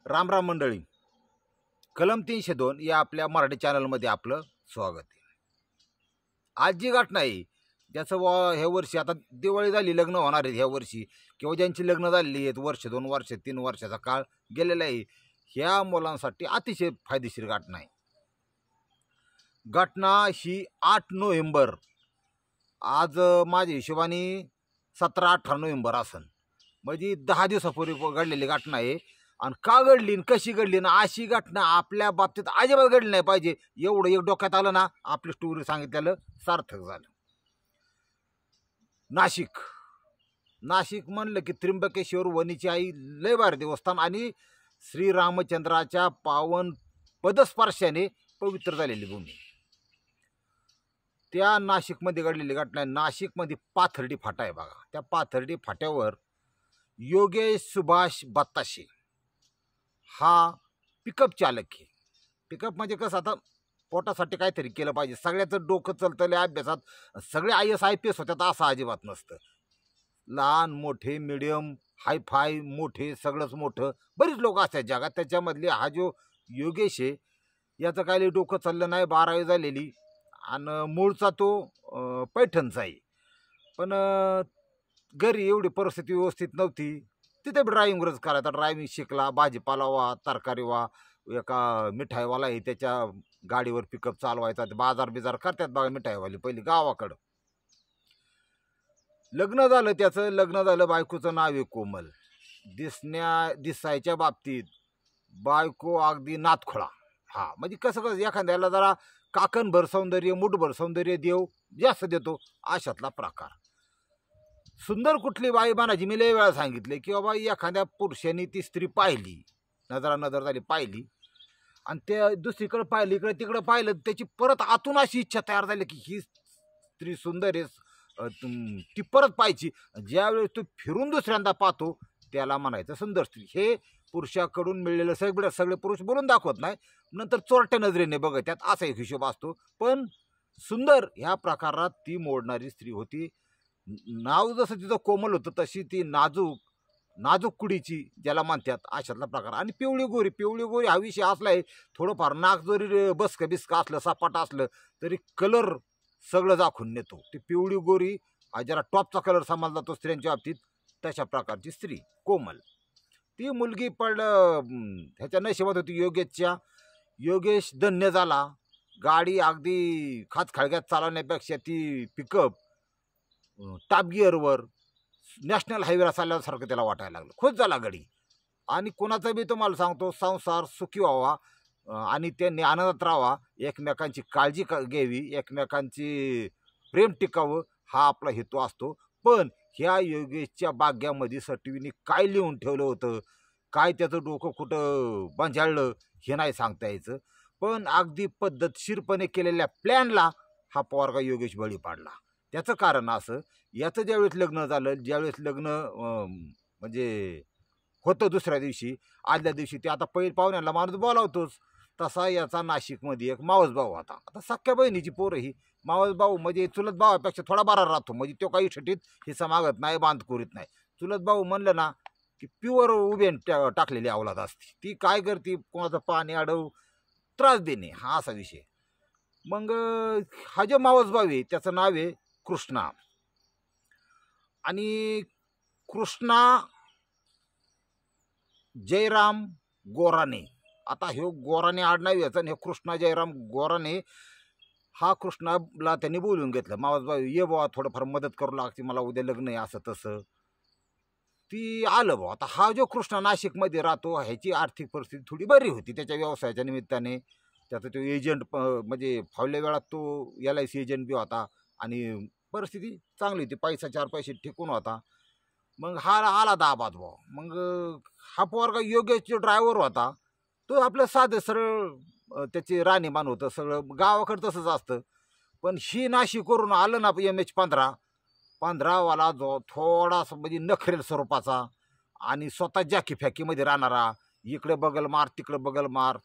राम राम मंडळी, कलम 302 या आपल्या मराठी चॅनलमध्ये आपलं स्वागत आहे. आज जी घटना आहे ज्याचं ह्या वर्षी आता दिवाळी झाली, लग्न होणार आहेत ह्या वर्षी, किंवा ज्यांची लग्न झालेली आहेत वर्ष 2 वर्ष 3 वर्षाचा काळ गेलेला आहे, ह्या मुलांसाठी अतिशय फायदेशीर घटना आहे. घटना ही 8 नोव्हेंबर, आज माझ्या हिशोबाने 17-18 नोव्हेंबर असन, म्हणजे 10 दिवसापूर्वी घडलेली घटना आहे. आणि का घडली आणि कशी घडली ना, अशी घटना आपल्या बाबतीत अजिबात घडली नाही पाहिजे. एवढं एक डोक्यात आलं ना, आपली स्टोरी सांगितलेलं सार्थक झालं. नाशिक म्हणलं की त्र्यंबकेश्वर वणीची आई लय भारी देवस्थान आणि श्रीरामचंद्राच्या पावन पदस्पर्शाने पवित्र झालेली भूमी. त्या नाशिकमध्ये घडलेली घटना आहे. नाशिकमध्ये पाथर्डी फाटा आहे बघा. त्या पाथर्डी फाट्यावर योगेश सुभाष बताशे हा पिकअप चालक आहे. पिकअप म्हणजे कसं, आता पोटासाठी काहीतरी केलं पाहिजे. सगळ्याचं डोकं चालतं अभ्यासात. सगळे IAS IPS होत्यात असं अजिबात नसतं. लहान मोठे, मिडियम, हायफाय, मोठे, सगळंच मोठं, बरीच लोक असतात जगात. त्याच्यामधले हा जो योगेश आहे याचं काही डोकं चाललं नाही. 12वी झालेली आणि मूळचा तो पैठणचा आहे. पण घरी एवढी परिस्थिती व्यवस्थित नव्हती. तिथे ड्रायव्हिंगच करायचा. ड्रायव्हिंग शिकला. भाजीपाला वा, तरकारी वा, एका मिठाईवाला आहे त्याच्या गाडीवर पिकअप चालवायचा. बाजार करतात बघा मिठाईवाली पहिली गावाकडं. लग्न झालं, त्याचं लग्न झालं. बायकोचं नाव आहे कोमल. दिसायच्या बाबतीत बायको अगदी नातखोळा. हा म्हणजे कसं एखाद्याला जरा काकणभर सौंदर्य, मुठभर सौंदर्य देव जास्त देतो अशातला प्रकार. सुंदर कुठली बाई म्हणायची, मी लय वेळा सांगितले की बाबा एखाद्या पुरुषाने ती स्त्री पाहिली, नजर झाली, पाहिली आणि त्या दुसरीकडे पाहिली, इकडे तिकडे पाहिलं, त्याची परत आतून अशी इच्छा तयार झाली की ही स्त्री सुंदर आहे, ती परत पाहायची. ज्यावेळेस तो फिरून दुसऱ्यांदा पाहतो त्याला म्हणायचं सुंदर स्त्री. हे पुरुषाकडून मिळलेलं सगळे पुरुष बोलून दाखवत नाही, नंतर चोरट्या नजरेने बघत असा एक हिशोब असतो. पण सुंदर ह्या प्रकारात ती मोडणारी स्त्री होती. नाव जसं तिचं कोमल होतं तशी ती नाजूक कुडीची ज्याला म्हणतात अशातला प्रकार. आणि पिवळी गोरी हा विषय असलाय. थोडंफार नाक जरी बसकं असलं, सपाट असलं तरी कलर सगळं दाखवून नेतो. ती पिवळी गोरी हा जरा टॉपचा कलर समजला जातो स्त्रियांच्या बाबतीत. तशा प्रकारची स्त्री कोमल. ती मुलगी ह्याच्या नशिबात होती योगेशच्या. योगेश धन्य झाला. गाडी अगदी खाचखळग्यात चालवण्यापेक्षा ती पिकअप टॉप गिअरवर नॅशनल हायवेला चालल्यासारखं त्याला वाटायला लागलं. खुश झाला गाडी. आणि कोणाचा बी तुम्हाला सांगतो संसार सुखी व्हावा आणि त्यांनी आनंदात राहावा, एकमेकांची काळजी घ्यावी, एकमेकांची प्रेम टिकावं हा आपला हेतू असतो. पण ह्या योगेशच्या भाग्यामध्ये सटवीने काय लिहून ठेवलं होतं, काय त्याचं डोकं कुठं बंजाळलं हे नाही सांगता यायचं. पण अगदी पद्धतशीरपणे केलेल्या प्लॅनला हा पोरगा योगेश बळी पाडला. त्याचं कारण असं, याचं ज्यावेळेस लग्न झालं, ज्यावेळेस लग्न म्हणजे होतं दुसऱ्या दिवशी, आदल्या दिवशी ते आता पाहुण्याला माणूस बोलावतोच, तसा याचा नाशिकमध्ये एक मावस भाऊ होता. आता सख्या बहिणीची पोरं ही. मावस भाऊ म्हणजे चुलत भावापेक्षा थोडा बरा राहतो, म्हणजे तो काही छटीत हिस्सा मागत नाही, बांध करीत नाही. चुलत भाऊ म्हणलं ना की प्युअर उभे टाकलेली अवलाद असते. ती काय करते, कोणाचं पाणी अडव, त्रास देणे, हा असा विषय. मग हा जो मावस भाऊ आहे त्याचं नाव आहे कृष्णा. आणि कृष्णा जयराम गोराणे. आता हे गोराणे आडनाव याचं आणि हे कृष्णा जयराम गोराणे. हा कृष्णाला त्यांनी बोलून घेतलं, मावस भाऊ ये बुवा, थोडंफार मदत करू लागते, मला उद्या लग्न आहे असं तसं. ती आलं बुवा. आता हा जो कृष्णा नाशिकमध्ये राहतो ह्याची आर्थिक परिस्थिती थोडी बरी होती त्याच्या व्यवसायाच्या निमित्ताने. त्याचा तो एजंट म्हणजे फावल्या वेळात तो LIC एजंट बी होता आणि परिस्थिती चांगली होती, पैसा 4 पैसे टिकून होता. मग हा आला दाबाद भाऊ. मग हा पोरगा योगेश ड्रायव्हर होता, तो आपलं साधं सरळ त्याची राणीमान होतं, सगळं गावाकडं तसंच असतं. पण ही नाशिकवरून आलं ना MH15 वाला जो थोडासा म्हणजे नखरेल स्वरूपाचा आणि स्वतः जॅकी फॅकीमध्ये राहणारा, इकडे बगल मार तिकडे बगल मार,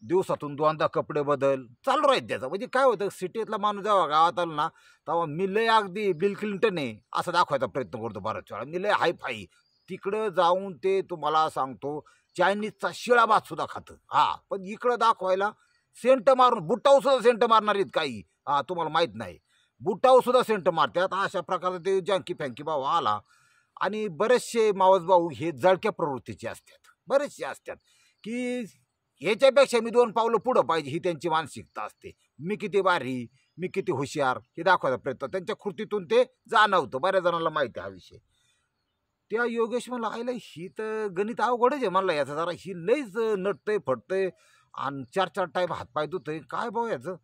दिवसातून 2दा कपडे बदल चालू राहील त्याचं. म्हणजे काय होतं, सिटीतला माणूस जेव्हा गावात आला ना तेव्हा मी लय अगदी बिल क्लिंटन आहे असं दाखवायचा प्रयत्न करतो बऱ्याच वेळा. मी लय हाय फाई, तिकडं जाऊन ते तुम्हाला सांगतो चायनीजचा शिळा भात सुद्धा खातं. हा, पण इकडं दाखवायला सेंट मारून बुटाव सुद्धा सेंट मारणार आहेत काही. हा, तुम्हाला माहीत नाही, बुटाव सुद्धा सेंट मारतात. अशा प्रकारे ते जँकी फँकी भाऊ आला. आणि बरेचसे मावस भाऊ हे जळक्या प्रवृत्तीचे असतात, बरेचसे असतात की ह्याच्यापेक्षा मी 2 पावलं पुढं पाहिजे, ही त्यांची मानसिकता असते. मी किती भारी, मी किती हुशार हे दाखवायचा प्रयत्न त्यांच्या कृतीतून ते जाणवतं. बऱ्याच जणांना माहिती आहे हा विषय. त्या योगेश म्हणला, आयला ही तर गणित अवघडच आहे म्हणलं याचं, जरा ही लईच नटतंय फटतंय आणि 4-4 टाईम हातपाय धुतंय, काय भाऊ याचं.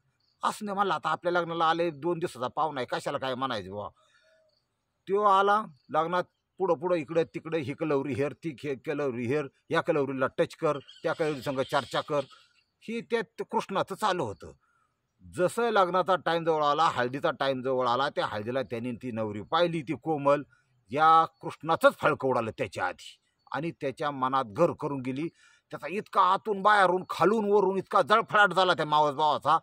असं नाही म्हणलं, आता आपल्या लग्नाला आले 2 दिवसाचा पाहुणा आहे, कशाला काय म्हणायचं बुवा. तो आला लग्नात, पुढं इकडं तिकडं, ही कलवरी हेर, ती कलवरी हेर, या कलवरीला टच कर, त्या कलवरी संग चर्चा कर, ही त्यात कृष्णाचं चालू होतं. जसं लग्नाचा टाईम जवळ आला, हळदीचा टाईम जवळ आला, त्या हळदीला त्यांनी ती नवरी पाहिली, ती कोमल, या कृष्णाचंच फळकं उडालं त्याच्या आधी आणि त्याच्या मनात घर करून गेली. त्याचा इतका आतून बाहेरून खालून वरून इतका जळफळाट झाला त्या मावस भावाचा.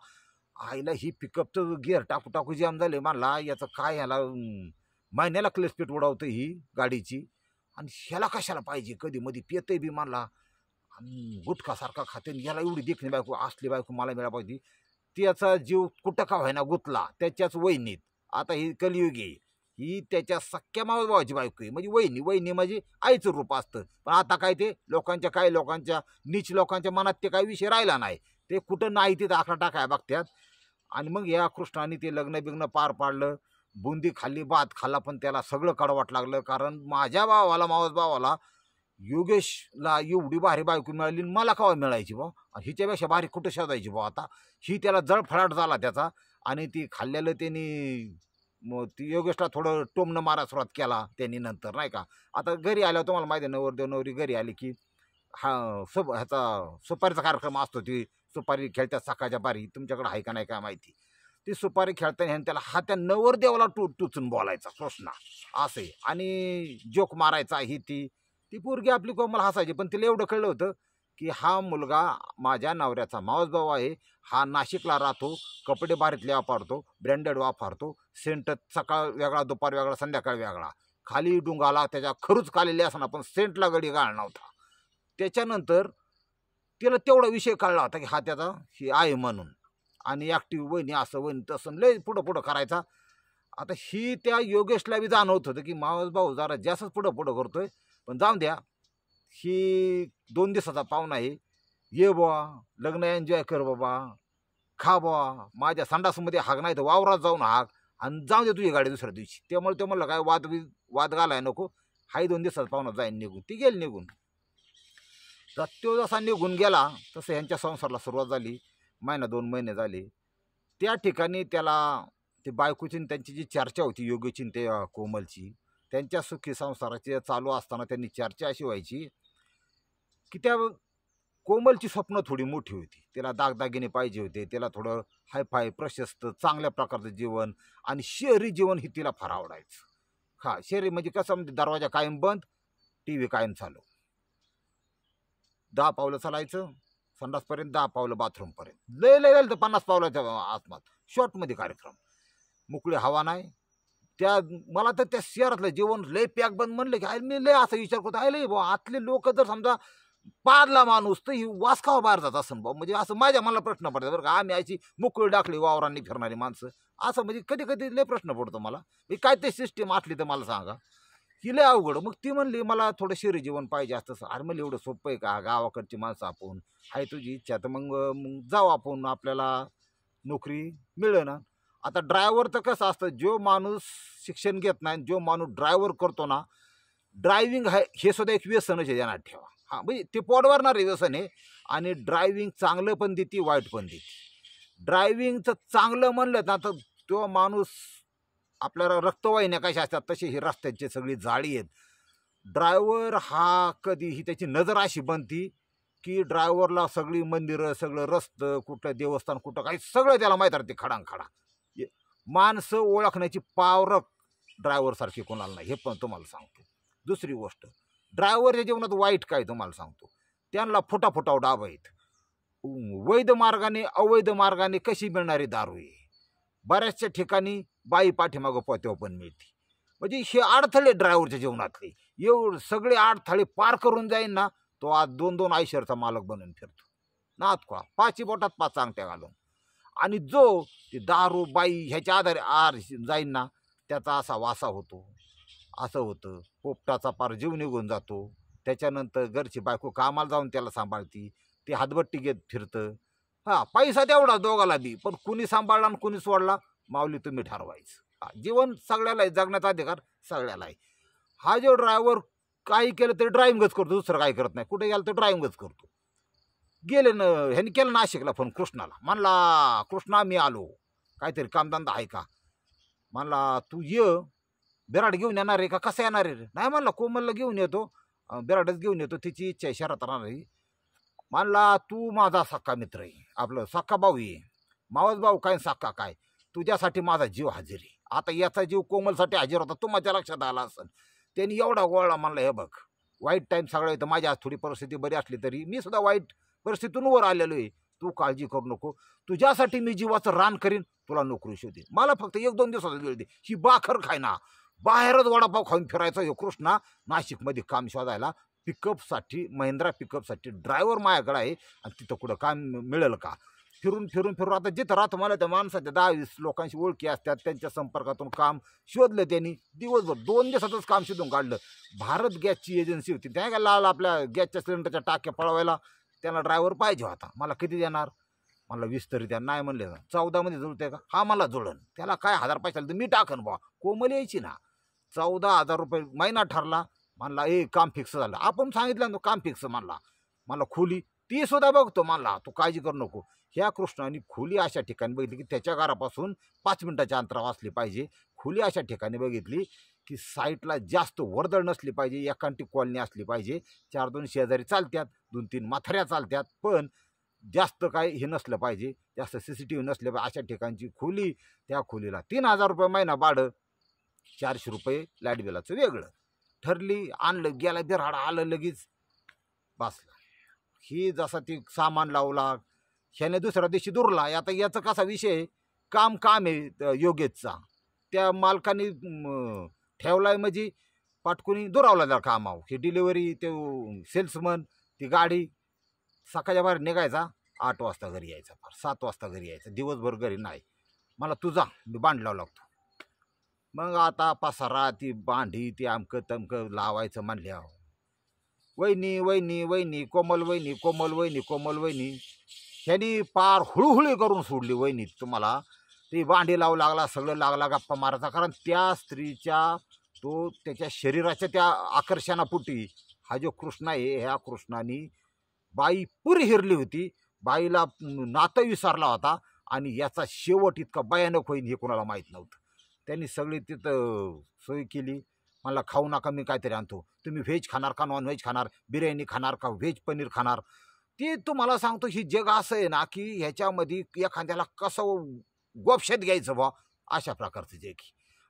आईला ही पिकअपचं गिअर टाकू टाकू जाम झाले म्हणला, याचं काय, ह्याला महिन्याला क्लचपीट उडवतं ही गाडीची आणि ह्याला कशाला पाहिजे, कधी मध्ये पियतही बी म्हणला आणि गुटखासारखा खाते, याला एवढी देखणी बायको, असली बायको मला मिळाली पाहिजे. त्याचा जीव कुठं का व्हायना गुतला त्याच्याच वहिनीत. आता ही कलियुगी, ही त्याच्या सख्या मावस भावाची बायको आहे, म्हणजे वहिनी म्हणजे आईचं रूप असतं. पण आता काय ते काही लोकांच्या नीच लोकांच्या मनात ते काही विषय राहिला नाही, ते कुठं नाही तिथं आकडा टाकाय बघतात. आणि मग या कृष्णाने ते लग्न पार पाडलं, बुंदी खाल्ली, भात खाल्ला, पण त्याला सगळं कडवाट लागलं. कारण माझ्या भावाला, मावस भावाला, योगेशला एवढी भारी बायको मिळाली, मला केव्हा मिळायची बा, हिच्यापेक्षा भारी कुठं शोधायची बा. आता ही त्याला जळफळाट झाला त्याचा. आणि ती खाल्लेलं त्यांनी मग ती योगेशला थोडं टोमणं मारा सुरुवात केला त्यांनी नंतर, नाही का. आता घरी आल्यावर तुम्हाला माहिती आहे, नवरदेव नवरी घरी आली की ह्याचा सुपारीचा कार्यक्रम असतो. ती सुपारी खेळतात सकाळच्या बारी, तुमच्याकडे आहे का नाही काय माहिती. ती सुपारी खेळताना ह्याने त्याला त्या नवरदेवाला टुचून बोलायचा कृष्णा असे, आणि जोक मारायचा. ही ती पोरगी आपली कोमल हसायची, पण तिला एवढं कळलं होतं की हा मुलगा माझ्या नवऱ्याचा मावस भाऊ आहे, हा नाशिकला राहतो, कपडे भारीतले वापरतो, ब्रँडेड वापरतो, सेंट सकाळ वेगळा, दुपार वेगळा, संध्याकाळ वेगळा, खाली डुंगाला त्याच्या खरूच खालेले असणार, पण सेंटला गडी गाळ नव्हता. त्याच्यानंतर तिला तेवढा विषय कळला होता की हा त्याचा ही आहे म्हणून, आणि ॲक्टिव्ह वहिनी असं वहिनी तसं लय पुढं करायचा. आता ही त्या योगेशला बी जाणवत होतं की मावस भाऊ जरा जास्तच पुढं करतोय, पण जाऊन द्या, ही 2 दिवसाचा पाहुणा आहे, ये बुवा, लग्न एन्जॉय कर बाबा, खा बुवा, माझ्या संडासमध्ये हाक नाही तर वावरात जाऊन हाक, आणि जाऊ दे तुझी गाडी दुसऱ्या दिवशी. त्यामुळे ते म्हणलं काय वाद घालाय नको, हाही 2 दिवसाचा पाहुणा जाईन निघून. ती गेली निघून. तर तो जसा निघून गेला तसं ह्यांच्या संसाराला सुरुवात झाली. 1-2 महिने झाले. त्या ठिकाणी त्याला ते बायकोची त्यांची जी चर्चा होती, योगीची ते कोमलची, त्यांच्या सुखी संसाराची चालू असताना त्यांनी चर्चा अशी व्हायची की त्या कोमलची स्वप्न थोडी मोठी होती. त्याला दागदागिने पाहिजे होते, त्याला थोडं हायफाय प्रशस्त चांगल्या प्रकारचं जीवन, आणि शहरी जीवन ही तिला फार आवडायचं. हा, शहरी म्हणजे कसं, म्हणजे दरवाजा कायम बंद, TV कायम चालू, 10 पावलं चालायचं संडासपर्यंत, 10 पावलं बाथरूमपर्यंत, लय झालं तर 50 पावलाच्या आसपास शॉर्टमध्ये कार्यक्रम, मोकळी हवा नाही. मला तर त्या शहरातलं जीवन लय पॅक बंद म्हणलं की मी लय असा विचार करतो, लय भाऊ आतले लोक जर समजा पारला माणूस तर ही वासकावा बाहेर जात असं भाऊ, म्हणजे असं माझ्या मला प्रश्न पडतात बरं का. आम्ही अशी मोकळी टाकली वावरांनी फिरणारी माणसं, असं म्हणजे कधी लय प्रश्न पडतो मला, काय ते सिस्टीम असली तर मला सांगा. ही लय अवघड. मग ती म्हणली मला थोडं शहरी जीवन पाहिजे असतं. अरे म्हणलं एवढं सोपं आहे का, गावाकडची माणसं आपण, आहे तुझी इच्छा तर मग जाऊ आपण, आपल्याला नोकरी मिळेल ना. आता ड्रायव्हर तर कसं असतं, जो माणूस शिक्षण घेत नाही, जो माणूस ड्रायव्हर करतो ना, ड्रायव्हिंग हे सुद्धा एक व्यसनच आहे, ध्यानात ठेवा. हां, म्हणजे ते पोटभरणारे व्यसन आहे, आणि ड्रायव्हिंग चांगलं पण देते, वाईट पण देते. ड्रायव्हिंगचं चांगलं म्हणलं ना तर तो माणूस, आपल्याला रक्तवाहिन्या कशा असतात तशी ही रस्त्यांची सगळी जाळी आहेत. ड्रायव्हर हा कधीही त्याची नजर अशी बनती की ड्रायव्हरला सगळी मंदिरं, सगळं रस्तं, कुठं देवस्थान, कुठं काही सगळं त्याला माहीत राहते खडांखडा. माणसं ओळखण्याची पावरक ड्रायव्हरसारखी कोणाला नाही, हे पण तुम्हाला सांगतो. दुसरी गोष्ट, ड्रायव्हरच्या जीवनात वाईट काय तुम्हाला सांगतो, त्यांना फुटाफुटाव डाब आहेत. वैध मार्गाने अवैध मार्गाने कशी मिळणारी दारू आहे. बऱ्याचशा ठिकाणी बाई पाठीमागं पोत्यावर पण मिळते. म्हणजे हे अडथळे ड्रायव्हरच्या जीवनातले सगळे अडथळे पार करून जाईन ना, तो आज 2-2 आयशरचा मालक बनून फिरतो. नातखोळा, 5 बोटात 5 अंगठ्या घालून. आणि जो ते दारू बाई ह्याच्या आधारे जाईन ना, त्याचा असा वासा होतो, असं होतं. पोपटाचा पार जीव निघून जातो. त्याच्यानंतर घरची बायको कामाला जाऊन त्याला सांभाळती, ते हातभट्टी घेत फिरतं. पैसा तेवढा दोघाला बी, पण कुणी सांभाळला आणि कुणी सोडला माऊली तुम्ही ठरवायचं. जीवन सगळ्याला आहे, जगण्याचा अधिकार सगळ्याला आहे. हा जो ड्रायव्हर काही केलं तरी ड्रायव्हिंगच करतो, दुसरं काही करत नाही. कुठे गेलं तर ड्रायव्हिंगच करतो. गेले ना, ह्याने केलं नाशिकला फोन कृष्णाला, म्हणला कृष्णा मी आलो, काहीतरी कामधंदा आहे का? म्हणला तू ये, बिराड घेऊन येणार आहे का? कसं येणार आहे? नाही म्हणला कोमलला घेऊन येतो, बिराडच घेऊन येतो, तिची इच्छा आहे शहरात राहणार आहे. म्हणला तू माझा सक्का मित्र आहे, आपलं सक्का भाऊ आहे. मावस भाऊ काय सक्का काय, तुझ्यासाठी माझा जीव हजर आहे. आता याचा जीव कोमलसाठी हजर होता, तो माझ्या लक्षात आला असेल. त्यांनी एवढा गोळा म्हणला, हे बघ वाईट टाईम सगळं येतं, माझी आज थोडी परिस्थिती बरी असली तरी मी सुद्धा वाईट परिस्थितीतून वर आलेलो आहे. तू काळजी करू नको, तुझ्यासाठी मी जीवाचं रान करीन, तुला नोकरी शोधीन. मला फक्त 1-2 दिवसाचा वेळ दे. ही बाखर खाय ना, बाहेरच वडापाव खाऊन फिरायचा हे कृष्णा नाशिकमध्ये काम शोधायला. पिकअपसाठी, महिंद्रा पिकअपसाठी ड्रायव्हर माझ्याकडे आहे, आणि तिथं कुठं काम मिळेल का? फिरून आता जिथं राहतो मला त्या माणसाच्या 10-20 लोकांशी ओळखी असतात, त्यांच्या संपर्कातून काम शोधलं त्यांनी. दिवसभर 2 दिवसातच काम शोधून काढलं. भारत गॅसची एजन्सी होती, त्या काय लाल आपल्या गॅसच्या सिलेंडरच्या टाक्या पळवायला त्यांना ड्रायव्हर पाहिजे होता. मला किती देणार? मला 20 तरी द्या. नाही म्हणले ना, 14मध्ये जुळते का? हा मला जुळन. त्याला काय 1000 पैसे आले तर मी टाकन बा. कोमल यायची ना. 14,000 रुपये महिना ठरला. म्हणला काम फिक्स झालं. आपण सांगितलं ना काम फिक्स. म्हणला खोली ती सुद्धा बघतो. म्हणला तू काळजी करू नको. ह्या कृष्णाने खोली अशा ठिकाणी बघितली की त्याच्या घरापासून 5 मिनिटाच्या अंतरावर असली पाहिजे. खोली अशा ठिकाणी बघितली की साईटला जास्त वर्दळ नसली पाहिजे, एकांटी कॉलनी असली पाहिजे. 4-2 शेजारी चालतात, 2-3 म्हाताऱ्या चालतात, पण जास्त काय हे नसलं पाहिजे, जास्त CCTV नसले पाहिजे अशा ठिकाणची खोली. त्या खोलीला 3,000 रुपये महिना भाडं, 400 रुपये लाईट बिलाचं वेगळं ठरली. आणलं, गेला बिराड, आलं लगेच बसला. ही जसा ती सामान लावला, ह्याने दुसऱ्या दिवशी दुरला. आता याचा कसा विषय, काम आहे योगेशचा, त्या मालकाने ठेवलाय म्हणजे पाटकुनी दुरावला त्या कामावर. ही डिलिव्हरी, ते सेल्समन, ती गाडी. सकाळच्या बाहेर निघायचा, 8 वाजता घरी यायचा, 7 वाजता घरी यायचा, दिवसभर घरी नाही. मला तुझा मी बांधलावं लागतो. मग आता पसारा, ती भांडी, ती अमकं तमकं लावायचं म्हणल्यावर वहिनी कोमल वहिनी ह्यानी पार हुळहुळी करून सोडली वहिनी. तुम्हाला ती भांडी लावू लागला, सगळं लागला गप्पा मारायचा. कारण त्या स्त्रीच्या त्याच्या शरीराच्या त्या आकर्षणापोटी हा जो कृष्णा आहे, ह्या कृष्णाने बाई पुरी हिरली होती. बाईला नातं विसरला होता, आणि याचा शेवट इतका भयानक होईल हे कोणाला माहीत नव्हतं. त्यांनी सगळी तिथं सोय केली. मला खाऊ नका, मी काहीतरी आणतो. तुम्ही व्हेज खाणार का नॉन व्हेज खाणार, बिर्याणी खाणार का व्हेज पनीर खाणार? ते तुम्हाला सांगतो, ही जग असं आहे ना की ह्याच्यामध्ये एखाद्याला कसं गोपशात घ्यायचं बा, अशा प्रकारचं जग.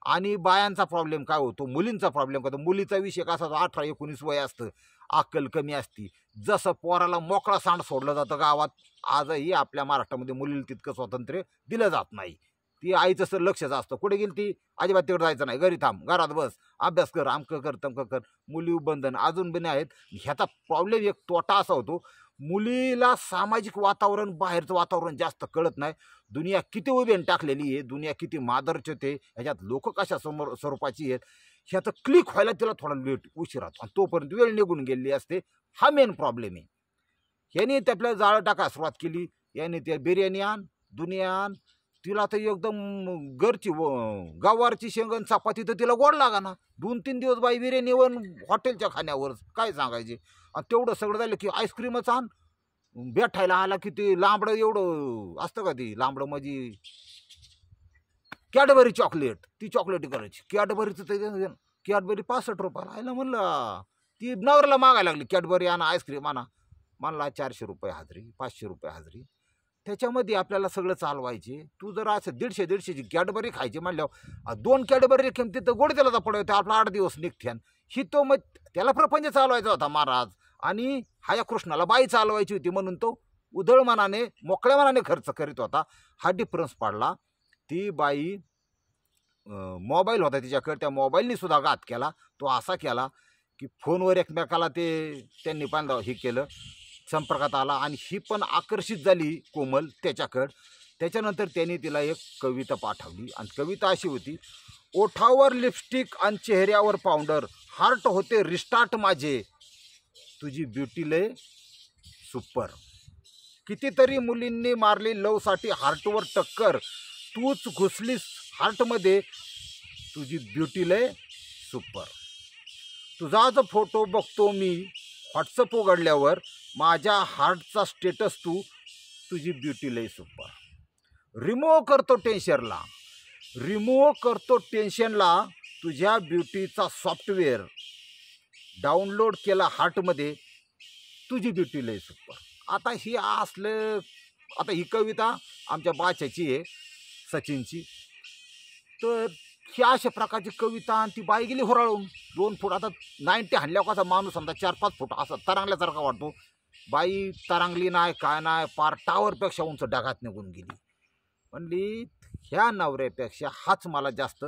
आणि बायांचा प्रॉब्लेम काय होतो, मुलींचा प्रॉब्लेम काय होतो. मुलीचा विषय कसा, 18-19 वय असतं, अक्कल कमी असती. जसं पोराला मोकळा सांड सोडलं जातं गावात, आजही आपल्या महाराष्ट्रामध्ये मुलीला तितकं स्वातंत्र्य दिलं जात नाही. ती आईचं सर लक्षच असतं. कुठे गेली ती, अजिबात तिकडे जायचं नाही, घरी थांब, घरात बस, अभ्यास कर, आमकं कर तमकं कर. मुली बंधन अजून बी आहेत. ह्याचा प्रॉब्लेम एक तोटा असा होतो, मुलीला सामाजिक वातावरण, बाहेरचं वातावरण जास्त कळत नाही. दुनिया किती उभेन टाकलेली आहे, दुनिया किती मादरचते, ह्याच्यात लोक कशा स्वरूपाची आहेत, ह्याचं क्लिक व्हायला तिला थोडा लेट उशीर राहतो, आणि तोपर्यंत वेळ निघून गेलेली असते. हा मेन प्रॉब्लेम आहे. ह्याने त्यातल्या जाळं टाकायला सुरुवात केली. याने त्या बिर्याणी आण, दुनिया आण. तिला तर एकदम घरची गवारची शेंगण चपाती तर तिला गोड लागा ना. 2-3 दिवस बाई बिर्याणीवर, हॉटेलच्या खाण्यावर काय सांगायचे. आणि तेवढं सगळं झालं की आईस्क्रीमच आण. भेटायला आला की ते लांबडं एवढं असतं का, ते लांबडं म्हणजे कॅडबरी चॉकलेट, ती चॉकलेट करायची. कॅडबरीचं ते कॅडबरी 65 रुपयाला. आयला म्हणलं, ती नवऱ्याला मागायला लागली, कॅडबरी आणा, आईस्क्रीम आणा. म्हणला 400 रुपये हाजरी, 500 रुपये हाजरी. त्याच्यामध्ये आपल्याला सगळं चालवायचे. तू जर असं 150-150ची कॅडबरी खायची म्हणल्यावर 2 कॅडबरी किमती तर गोड त्याला पडवते, आपला 8 दिवस निघत्यान. ही तो मग त्याला प्रपंच चालवायचा होता महाराज, आणि हा या कृष्णाला बाई चालवायची होती, म्हणून तो उधळ मनाने, मोकळ्या मनाने खर्च करीत होता. हा डिफरन्स पडला. ती बाई मोबाईल होता तिच्याकडे, त्या मोबाईलनी सुद्धा घात केला. तो असा केला की फोनवर एकमेकाला ते त्यांनी पण हे केलं, संपर्कात आला आणि ही पण आकर्षित झाली कोमल त्याच्याकडं. त्याच्यानंतर त्यांनी तिला एक कविता पाठवली आणि कविता अशी होती, ओठावर लिपस्टिक आणि चेहऱ्यावर पावडर, हार्ट होते रिस्टार्ट माझे, तुझी ब्युटी लय सुपर. कितीतरी मुलींनी मारली लवसाठी हार्टवर टक्कर, तूच घुसलीस हार्टमध्ये, तुझी ब्युटी लय सुपर. तुझाच फोटो बघतो मी व्हॉट्सअप उघडल्यावर, माझ्या हार्टचा स्टेटस तू, तुझी ब्युटी लय सुपर. रिमूव्ह करतो टेन्शनला, तुझ्या ब्युटीचा सॉफ्टवेअर डाउनलोड केला हार्टमध्ये, तुझी ब्युटी लय सुपर. आता ही कविता आमच्या बाच्याची आहे, सचिनची. तर ही अशा प्रकारची कविता आणि ती बाई गेली होराळून 2 फूट. आता 90 हाणल्यावर कसा माणूस समजा 4-5 फूट असं तरंगल्यासारखा वाटतो. बाई तरंगली नाही, काय नाही, पार टावरपेक्षा उंच ढगात निघून गेली. म्हणली ह्या नवऱ्यापेक्षा हाच मला जास्त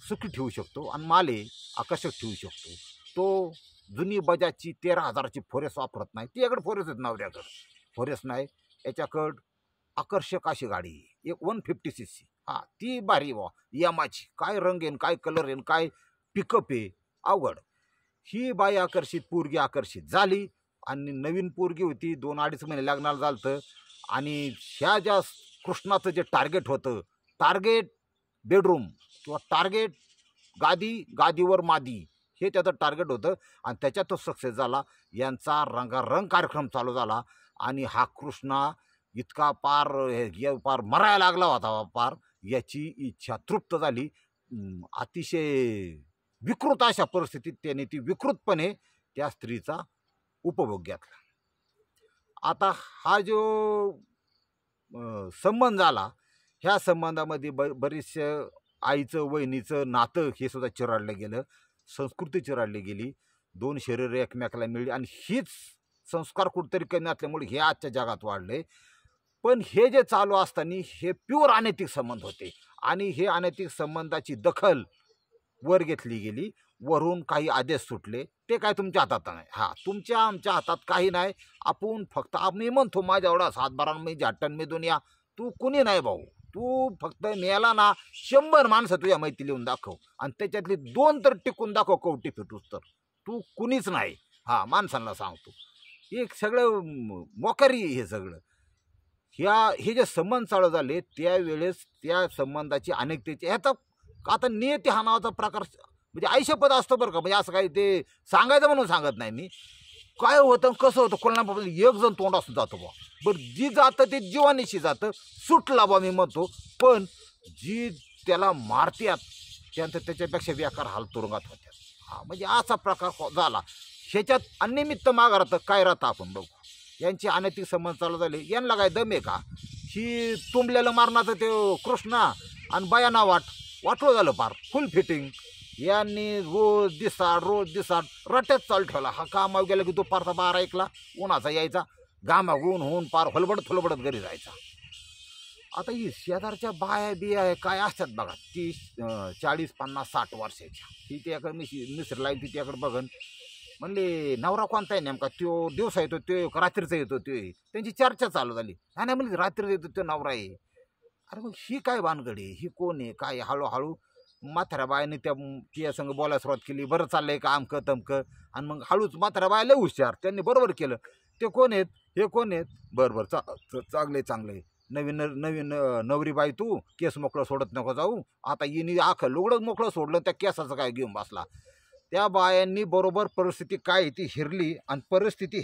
सुखी ठेवू शकतो आणि माले आकर्षक ठेवू शकतो. तो जुनी बजाजची 13,000ची फोरेस वापरत नाही, तिच्याकडे फोरेस आहेत, नवऱ्याकडं फोरेस नाही. याच्याकडं आकर्षक अशी गाडी एक 150cc, ती भारी वा यामाची. काय रंग येईन, काय कलर येईन, काय पिकअप आहे, अवघड. ही बाई आकर्षित, पोरगी आकर्षित झाली आणि नवीन पोरगी होती, 2-2.5 महिने लग्नाला झालतं. आणि ह्या ज्या कृष्णाचं जे टार्गेट होतं, टार्गेट बेडरूम किंवा टार्गेट गादीवर मादी, हे त्याचं टार्गेट होतं आणि त्याच्यात तो सक्सेस झाला. यांचा रंगारंग कार्यक्रम चालू झाला आणि हा कृष्णा इतका पार मरायला लागला होता. पार याची इच्छा तृप्त झाली. अतिशय विकृत अशा परिस्थितीत त्याने ती विकृतपणे त्या स्त्रीचा उपभोग घेतला. आता हा जो संबंध झाला, ह्या संबंधामध्ये बरीचशे आईचं वहिनीचं नातं हे सुद्धा चिराडलं गेलं, संस्कृती चिराडली गेली, 2 शरीर एकमेकाला मिळली आणि हीच संस्कार कुठेतरी कमी असल्यामुळे हे आजच्या जगात वाढले. पण हे जे चालू असताना हे प्युअर अनैतिक संबंध होते आणि हे अनैतिक संबंधाची दखल वर घेतली गेली. वरून काही आदेश सुटले, ते काय तुमच्या हातात नाही. तुमच्या आमच्या हातात काही नाही. आपण फक्त मी म्हणतो माझ्या एवढा 7-12 मी झाटण मी दुनिया, तू कुणी नाही भाऊ. तू फक्त मेला ना 100 माणसं तुझ्या माहिती लिहून दाखव आणि त्याच्यातली 2 तर टिकून दाखव कवटी फिटूस, तर तू कुणीच नाही. माणसांना सांगतो, हे सगळं मोकारी. हे सगळं हे जे संबंध चालू झाले त्यावेळेस त्या संबंधाची अनेकतेची ह्याचा आता नियती हा नावाचा प्रकार म्हणजे आयुष्यपद असतो बरं का. म्हणजे असं काही ते सांगायचं म्हणून सांगत नाही मी. काय होतं कसं होतं कोणाला एक जण तोंड असं जातो बा. बरं जी जातं ते जीवानीशी जातं, सुटला बा मी म्हणतो. पण जी त्याला मारत्यात त्यानंतर त्याच्यापेक्षा बेकार हाल तुरुंगात होत्यात. म्हणजे असा प्रकार झाला. ह्याच्यात अनिमित्त मागं राहतं काय राहतं आपण बघू. यांचे अनैतिक संबंध चालू झाले. यांना काय दम आहे का? ही तुंबलेलं मारणाचं ते कृष्णा आणि बायाना वाटलं झालं पार फुल फिटिंग. यांनी रोज दिसाड रट्यात चालू ठेवला. हा कामावर गेला की दुपारचा 12-1ला उन्हाचा यायचा, घामागून होऊन पार हुलबडत घरी जायचा. आता ही शेजारच्या बिया काय असतात बघा, 30, 40, 50, 60 वर्षाच्या. ती त्याकडे मिसरी लाईन, ती त्याकडे बघन. म्हणले नवरा कोणता आहे नेमका, तो दिवसा येतो तो रात्रीचा येतो तो. त्यांची चर्चा चालू झाली. नाही म्हणजे रात्री येतो तो नवरा आहे. अरे मग ही काय भानगडी, ही कोण आहे काय? हळूहळू म्हाताऱ्या बायाने त्या संग बोलायला सुरुवात केली. बरं चाललंय का अमकं तमकं. आणि मग हळूच म्हाताऱ्या बाया लय हुशार, त्यांनी बरोबर केलं. ते कोण आहेत, हे कोण आहेत, बरं चांगले नवीन नवरी बाई, तू केस मोकळं सोडत नको जाऊ. आता हिने आखं लुगडंच मोकळं सोडलं, त्या केसाचं काय घेऊन बसला. त्या बायांनी बरोबर परिस्थिती काय ती हिरली आणि परिस्थिती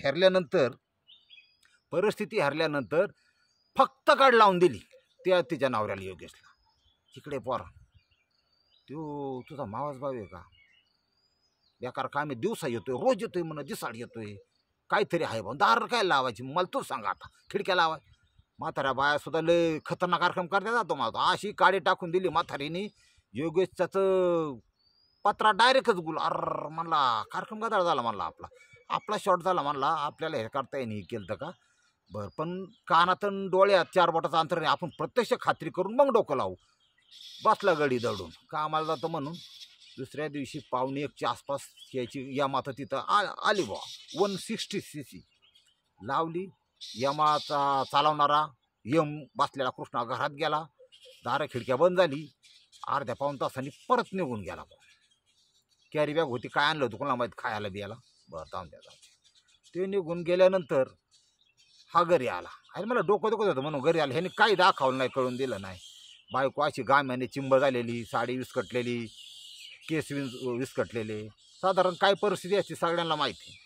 हरल्यानंतर फक्त काढ लावून दिली त्या तिच्या नवऱ्याला योगेशला. तिकडे पोरा तो तुझा मावाच भाऊ आहे का? बेकार काय मी दिवसा येतोय, रोज येतोय म्हणून, दिसाड येतोय, काहीतरी आहे भाऊ. दार काय लावायची मला तू सांगा. आता खिडक्या लावाय. म्हाताऱ्या बाया सुद्धा लय खतरनाक कार्यक्रम करता जातो मला. अशी काडी टाकून दिली म्हातारीने. योगेशचाच पत्रा डायरेक्टच गुल. म्हणला कार्यक्रम गदाळ झाला म्हणला, आपला शॉट झाला म्हणला. आपल्याला हे करता येईल, हे केलं का बरं. पण कानातून डोळ्यात 4 बोटाचं अंतर नाही. आपण प्रत्यक्ष खात्री करून मग डोकं लावू. बसला गडी दडून कामाला जातो म्हणून. दुसऱ्या दिवशी 1:15च्या आसपास याची यमाता तिथं आली बा. 160cc लावली. यमाचा चालवणारा यम बसलेला कृष्णा घरात गेला. दारं खिडक्या बंद झाली. अर्ध्या पाऊण तासांनी परत निघून गेला बा. कॅरी बॅग होती, काय आणलं होतं कोणाला माहीत, खायला बियाला. बरं जाऊन द्या. ते निघून गेल्यानंतर हा घरी आला. अरे मला डोकं होतं म्हणून घरी आलं. ह्याने काही दाखवलं नाही, कळून दिलं नाही. बायको अशी गाम्याने चिंब झालेली, साडी विस्कटलेली, केस विस्कटलेले, साधारण काय परिस्थिती असते सगळ्यांना माहिती.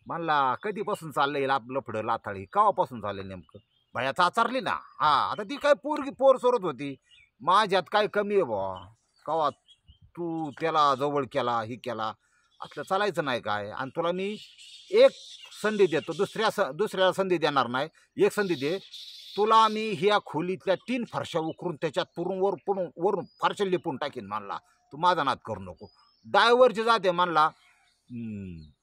म्हणला कधीपासून चाललंय आपलं पुढं लाथाळी, केव्हापासून चाललंय नेमकं? भया चाचारली ना. हा आता ती काय पोर सोरत होती. माझ्यात काय कमी आहे बा? कवा तू त्याला जवळ केला, ही केला, असलं चालायचं नाही काय? आणि तुला मी एक संधी देतो, दुसऱ्याला संधी देणार नाही. एक संधी दे, तुला मी ह्या खोलीतल्या 3 फरशा उकरून त्याच्यात वरून फरशा लिपून टाकीन. म्हणला तू माझा नाद करू नको. डायव्हरचे जाते म्हणला,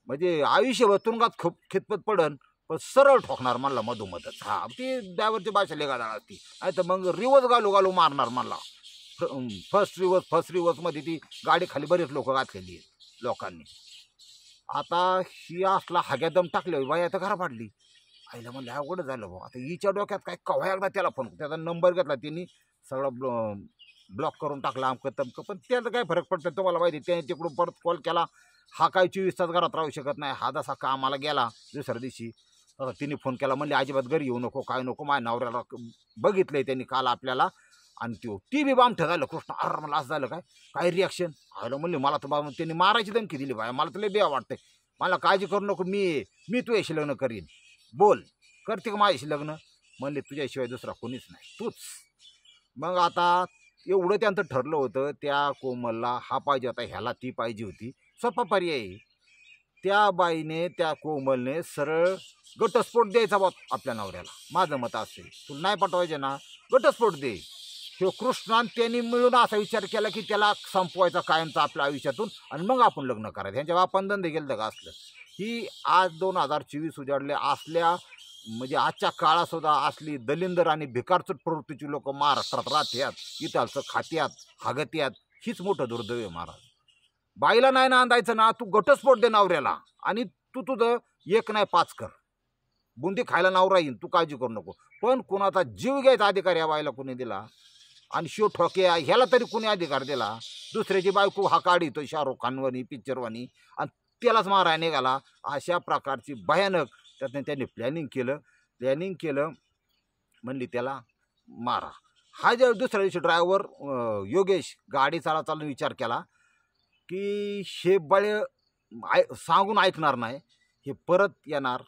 म्हणजे आयुष्यभर तुरुंगात खितपत पडन, पण सरळ ठोकणार म्हणला मधोमधच. हा ती डायव्हरची भाषा लेगादाळ असती. नाही तर मग रिवर्स घालू मारणार म्हणला. फर्स्ट रिवर्समध्ये ती गाडी खाली बरेच लोक घातलेली आहेत लोकांनी. आता ही असला हाग्यादम टाकले बाई, आता घरा पाडली. आईला म्हणलं अवघड झालं भाऊ. आता हिच्या डोक्यात काय कव्हा एकदा त्याला फोन, त्याचा नंबर घेतला त्यांनी, सगळं ब्लॉक करून टाकला अमकं तमकं. पण त्याचा काय फरक पडतो तुम्हाला माहिती. त्याने तिकडून परत कॉल केला. हा काय 24 तास घरात राहू शकत नाही. हा जसा कामाला गेला दुसऱ्या दिवशी, आता तिने फोन केला, म्हणले अजिबात घरी येऊ नको, काय नको, माझ्या नवऱ्याला बघितलंय त्यांनी काल आपल्याला. आणि ती बी बामठं झालं कृष्ण. अरे मला असं झालं काय रिॲक्शन? आलं म्हणले मला तर बाबा त्यांनी मारायची धमकी दिली बाय. मला तर लय बेवा वाटतंय. मला काळजी करू नको, मी तुझ्याशी लग्न करीन. बोल, करते का माझ्याशी लग्न? म्हणले तुझ्याशिवाय दुसरा कोणीच नाही, तूच. मग आता एवढं त्यांचं ठरलं होतं. त्या कोमलला हा पाहिजे होता, ह्याला ती पाहिजे होती. सोपा पर्याय. त्या बाईने, त्या कोमलने सरळ घटस्फोट द्यायचा बा आपल्या नवऱ्याला. माझं मत असेल, तुला नाही पटवायचे ना, घटस्फोट दे. तो कृष्णान त्यांनी मिळून असा विचार केला की त्याला संपवायचा कायमचा आपल्या आयुष्यातून, आणि मग आपण लग्न करायचं. ह्यांच्या बापान धंदे गेलं का असलं? ही आज 2024 उजाडले असल्या, म्हणजे आजच्या काळातसुद्धा असली दलिंदर आणि भिकारचट प्रवृत्तीची लोक महाराष्ट्रात राहत्यात, इथालचं खात्यात, हागत्यात. हीच मोठं दुर्दैव आहे महाराज. बाईला नाही ना आणायचं ना, तू घटस्फोट दे नवऱ्याला, आणि तू तुझं 1 नाही 5 कर. बुंदी खायला नवरा येईन, तू काळजी करू नको. पण कुणाचा जीव घ्यायचा अधिकार या बाईला कुणी दिला? आणि शिव ठोके ह्याला तरी कुणी अधिकार दिला? दुसऱ्याची बायको हा काढितो शाहरुख खानवानी, पिक्चरवानी, आणि त्यालाच मारायला निघाला. अशा प्रकारची भयानक त्यातनं त्यांनी प्लॅनिंग केलं. म्हणली त्याला मारा. हा जर दुसऱ्या दिवशी ड्रायव्हर योगेश गाडी चालवून विचार केला की हे बळे सांगून ऐकणार नाही, हे परत येणार,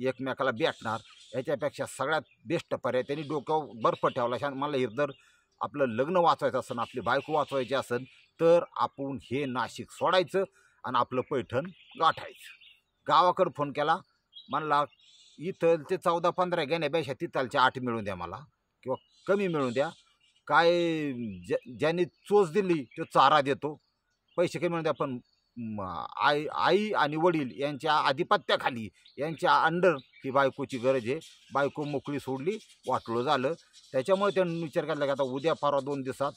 एकमेकाला भेटणार. याच्यापेक्षा सगळ्यात बेस्ट पर्याय त्यांनी डोक्यावर बर्फ ठेवला. मला हे जर आपलं लग्न वाचवायचं असेल, आपली बायको वाचवायची असेल, तर आपण हे नाशिक सोडायचं आणि आपलं पैठण गाठायचं. गावाकडं फोन केला. म्हणला इथं ते 14-15 घेण्यापेक्षा तिथलचे 8 मिळून द्या मला, किंवा कमी मिळून द्या. काय ज्यांनी चोच दिली तो चारा देतो, पैसे कमी मिळून द्या. पण आई आणि वडील यांच्या आधिपत्याखाली, यांच्या अंडर ही बायकोची गरज आहे. बायको मोकळी सोडली, वाटलं झालं. त्याच्यामुळे त्यांनी विचार केला की आता उद्या परवा 2 दिवसात.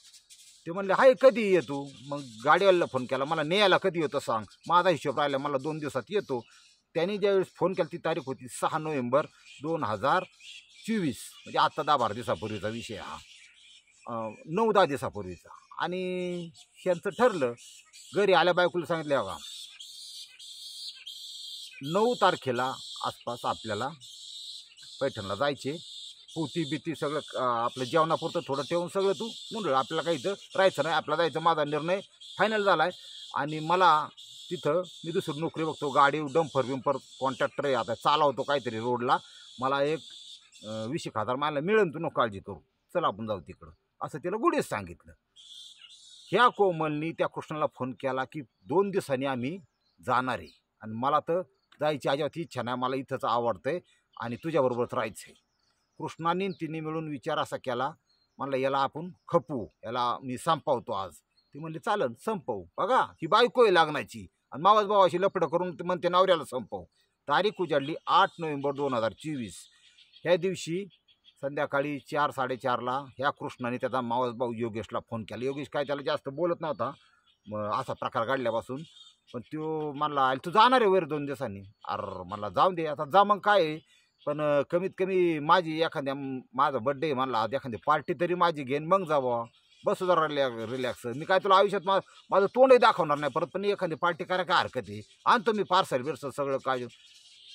ते म्हणले हाय कधी येतो? मग गाडीवाल्याला फोन केला, मला न्यायला कधी येतो सांग, माझा हिशोब राहिला, मला 2 दिवसात येतो. त्यांनी ज्यावेळेस फोन केला ती तारीख होती 6 नोव्हेंबर 2024, म्हणजे आत्ता 10-12 दिवसापूर्वीचा विषय हा, 9-10 दिवसापूर्वीचा. आणि ह्यांचं ठरलं. घरी आल्या बायकोला सांगितलं बघा 9 तारखेला आसपास आपल्याला पैठणला जायचे. पोती बिती सगळं आपलं जेवणापुरतं थोडं ठेवून सगळं तू मुंडळ, आपल्याला काही इथं राहायचं नाही, आपल्याला जायचं. माझा निर्णय फायनल झाला आहे. आणि मला तिथं मी दुसरी नोकरी बघतो, गाडी डंपर कॉन्ट्रॅक्टर आहे, आता चालवतो काहीतरी रोडला. मला एक 20,000 मला मिळेल, तू नको काळजी करू, चला आपण जाऊ तिकडं, असं तिला गुढीच सांगितलं. ह्या कोमलनी त्या कृष्णाला फोन केला की 2 दिवसांनी आम्ही जाणार आहे, आणि मला तर जायची अजिबात इच्छा नाही, मला इथंच आवडतंय आणि तुझ्याबरोबरच राहायचं आहे. कृष्णाने तिने मिळून विचार असा केला, म्हणलं याला आपण खपवू, याला मी संपवतो आज. ती म्हणली चालन, संपवू. बघा ही बायको आहे लागण्याची, आणि मावस भावाशी लफडं करून म्हणते नवऱ्याला संपवू. तारीख उजाडली 8 नोव्हेंबर 2024. ह्या दिवशी संध्याकाळी 4-4:30ला ह्या कृष्णाने त्याचा मावसभाऊ योगेशला फोन केला. योगेश काय त्याला जास्त बोलत नव्हता असा प्रकार घडल्यापासून, पण तो म्हणला तू जाणार आहे वर 2 दिवसांनी. अरे मला जाऊन दे, आता जा मग काय आहे, पण कमीत कमी माझी माझा बड्डे म्हणला, आज एखादी पार्टी तरी माझी घेईन मग जावं, बसू जरा रिलॅक्स. मी काय तुला आयुष्यात माझं तोंडही दाखवणार नाही परत, पण एखादी पार्टी करायला काय हरकत आहे, आणतो मी पार्सल बिर्सल सगळं काय.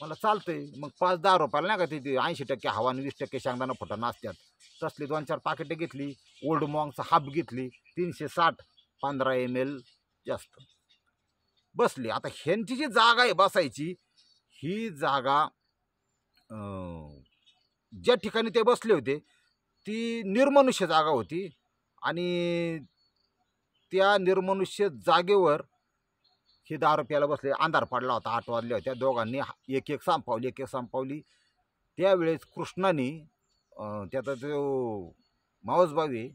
मला चालतंय. मग 5-10 रुपयाला नाही का ती 80% हवा आणि 20% शेंगदाणा फुटाणा असतात, तसली 2-4 पाकिटं घेतली. ओल्ड मॉंगचा हाफ घेतली 360, 15 ml जास्त. बसली. आता ह्यांची जी जागा आहे बसायची, ही जागा ज्या ठिकाणी ते बसले होते ती निर्मनुष्य जागा होती. आणि त्या निर्मनुष्य जागेवर हे 10 प्यायला बसले. अंधार पडला होता, 8 वाजल्या होत्या. दोघांनी एक एक संपावली. त्यावेळेस कृष्णाने त्याचा जो मावसभाऊ आहे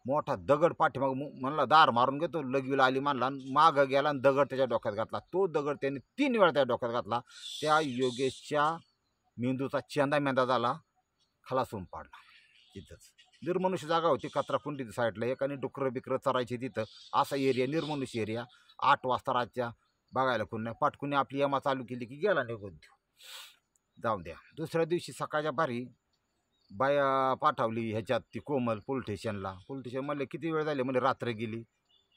मोठा दगड पाठीमाग म्हणला दार मारून घेतो, लगवीला आली म्हणला, मागं गेला आणि दगड त्याच्या डोक्यात घातला. तो दगड त्याने 3 वेळा त्या डोक्यात घातला. त्या योगेशच्या मेंदूचा चेंदा झाला, खलासून पाडला. तिथंच निर्मनुष्य जागा होती, कचरा कुंडीच्या साईडला एक, आणि डुकरं बिकरं चरायची तिथं. असा एरिया निर्मनुष्य एरिया. 8 वाजता रातच्या बघायला कोण नाही. पाटकुनी आपली यमा चालू केली की गेला निघून. जाऊन द्या. दुसऱ्या दिवशी सकाळच्या पारी बाया पाठवली ह्याच्यात, ती कोमल पोलीस स्टेशन म्हणले किती वेळ झाले, म्हणजे रात्र गेली,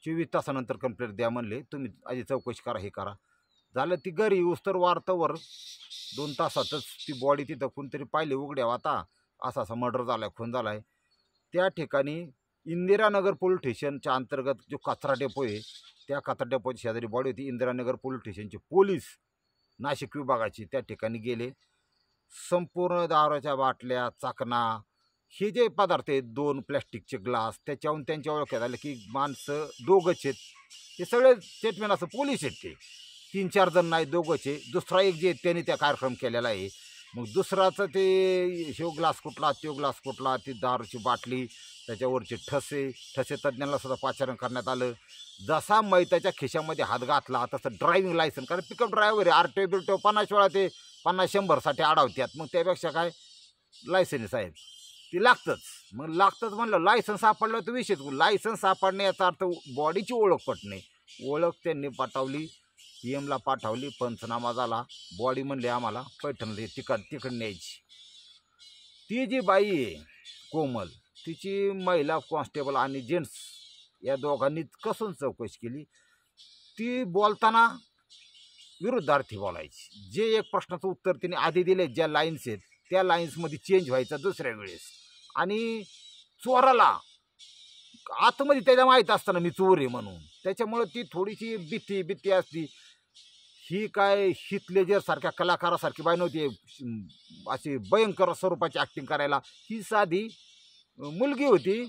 24 तासानंतर कंप्लेंट द्या म्हणले, तुम्ही आधी चौकशी करा, हे करा. झालं ती घरी उस्तर वार्तावर 2 तासातच ती बॉडी तिथं कोणतरी पाहिली उघड्यावर, आता असा मर्डर झालाय, खून झालाय. त्या ठिकाणी इंदिरानगर पोलीस स्टेशनच्या अंतर्गत जो कचरा डेपो आहे, त्या कचरा डेपोची शेजारी बॉडी होती. इंदिरानगर पोलीस स्टेशनचे पोलीस नाशिक विभागाची त्या ठिकाणी गेले. संपूर्ण दारूच्या बाटल्या, चाकणा, हे जे पदार्थ आहेत, 2 प्लॅस्टिकचे ग्लास, त्याच्याहून त्यांच्या ओळख झालं की माणसं दोघंच आहेत. हे सगळे स्टेटमेंट असं पोलीस आहेत, ते 3-4 जण नाही, दोघंच आहे. दुसरा एक जे त्यांनी त्या कार्यक्रम केलेला आहे. मग दुसराचं ते ह्यो ग्लास कुठला, तो ग्लास कुठला, ती दारूची बाटली, त्याच्यावरचे ठसे तज्ज्ञांना सुद्धा पाचारण करण्यात आलं. जसा मैताच्या खिशामध्ये हात घातला तसं ड्रायव्हिंग लायसन्स, कारण पिकअप ड्रायव्हर आहे, RTO बिरटीओ 50 वेळा ते 50-100साठी अडवतात. मग त्यापेक्षा काय लायसन्स साहेब ती लागतंच. मग लागतंच म्हणलं, लायसन्स सापडलं तर विषयच. लायसन्स सापडणे याचा अर्थ बॉडीची ओळख पटणे. ओळख त्यांनी पटवली, PM ला पाठवली, पंचनामा झाला. बॉडी म्हणले आम्हाला पैठणला तिकडं न्यायची. ती जी बाई आहे कोमल, तिची महिला कॉन्स्टेबल आणि जेंट्स या दोघांनी कसून चौकशी केली. ती बोलताना विरुद्धार्थी बोलायची. जे एक प्रश्नाचं उत्तर तिने आधी दिले, ज्या लाईन्स आहेत त्या लाईन्समध्ये चेंज व्हायचा दुसऱ्या वेळेस. आणि चोराला आतमध्ये त्याला माहीत असताना मी चोर आहे म्हणून, त्याच्यामुळं ती थोडीशी भीती असती. ही काय हिथलेजर सारख्या कलाकारासारखी बाई नव्हती, अशी भयंकर स्वरूपाची ॲक्टिंग करायला. ही साधी मुलगी होती,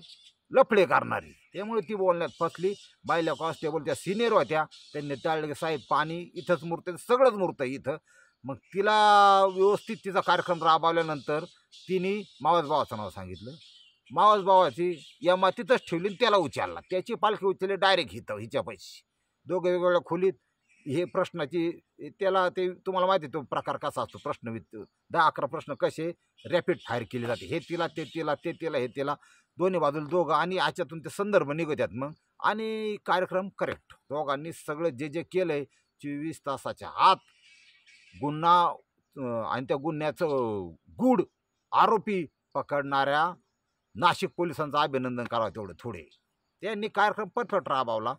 लफडे करणारी. त्यामुळे ती बोलण्यात फसली. बायला कॉन्स्टेबल त्या सिनियर होत्या, त्यांनी टाळले, साहेब पाणी इथंच मुरतं, सगळंच मुरतं इथं. मग तिला व्यवस्थित तिचा कार्यक्रम राबवल्यानंतर तिने मावसभावाचं नाव सांगितलं. मावसभावाची यमा तिथंच ठेवली, त्याला उचलला. त्याची पालखी उचलली डायरेक्ट हिच्या पैसे. दोघं वेगवेगळ्या खोलीत. हे प्रश्नाची त्याला ते तुम्हाला माहिती तो प्रकार कसा असतो, प्रश्न 10-11 प्रश्न कसे रॅपिड फायर केले जाते. हे तिला, ते तिला, हे तिला, दोन्ही बाजूला दोघं, आणि याच्यातून ते संदर्भ निघतात मग. आणि कार्यक्रम करेक्ट. दोघांनी सगळं जे केलंय 24 तासाच्या आत गुन्हा आणि त्या गुन्ह्याचं गूढ आरोपी पकडणाऱ्या नाशिक पोलिसांचं अभिनंदन करावं तेवढं थोडे. त्यांनी कार्यक्रम परफेक्ट राबवला.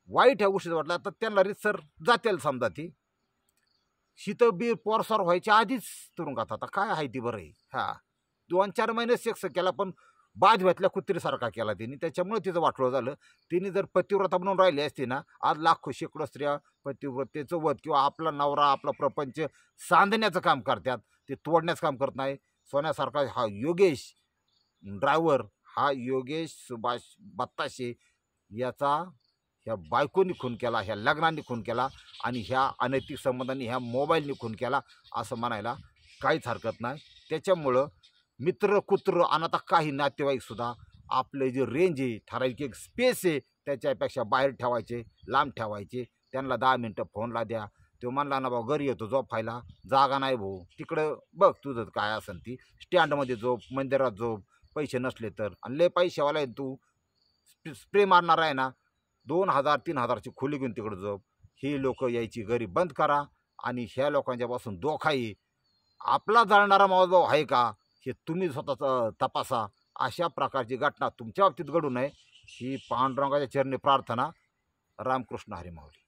वाईट ह्या गोष्टी वाटला तर त्यांना रितसर जातील समजा. ती शीतबीर पोरसॉर व्हायच्या आधीच तुरुंगात आता काय आहे ती बरं आहे. 2-4 महिने सेक्स केला, पण बाद भेटल्या कुत्रीसारखा केला तिने. त्याच्यामुळे तिचं वाटलं झालं. तिने जर पतिव्रता म्हणून राहिली असती ना, आज लाखो शेकडो स्त्रिया पतिव्रतेचं वध किंवा आपला नवरा आपला प्रपंच सांधण्याचं काम करतात, ते तोडण्याचं काम करत नाही. सोन्यासारखा हा योगेश ड्रायव्हर, हा योगेश सुभाष बत्ताशे, याचा ह्या बायकोनी खून केला, ह्या लग्नांनी खून केला, आणि ह्या अनैतिक संबंधांनी, ह्या मोबाईलनी खून केला, असं म्हणायला काहीच हरकत नाही. त्याच्यामुळं मित्र कुत्र आणि आता काही नातेवाईकसुद्धा आपले जे रेंज आहे, ठराविक एक स्पेस आहे, त्याच्यापेक्षा बाहेर ठेवायचे, लांब ठेवायचे. त्यांना 10 मिनटं फोनला द्या, तो म्हणला ना भाऊ घरी येतो झोपायला, जागा नाही भाऊ, तिकडं बघ तुझं काय असेल ती, स्टँडमध्ये झोप, मंदिरात झोप, पैसे नसले तर. आणि लय पैशावाला आहे तू, स्प्रे मारणार आहे ना, 2,000-3,000ची खोली घेऊन तिकडं झोप. ही लोक यायची घरी बंद करा. आणि ह्या लोकांच्यापासून दोखाई आपला जाणणारा मावसभाऊ आहे का हे तुम्ही स्वतःच तपासा. अशा प्रकारची घटना तुमच्या बाबतीत घडू नये ही पांडुरंगाच्या चरणी प्रार्थना. रामकृष्ण हरी माऊली.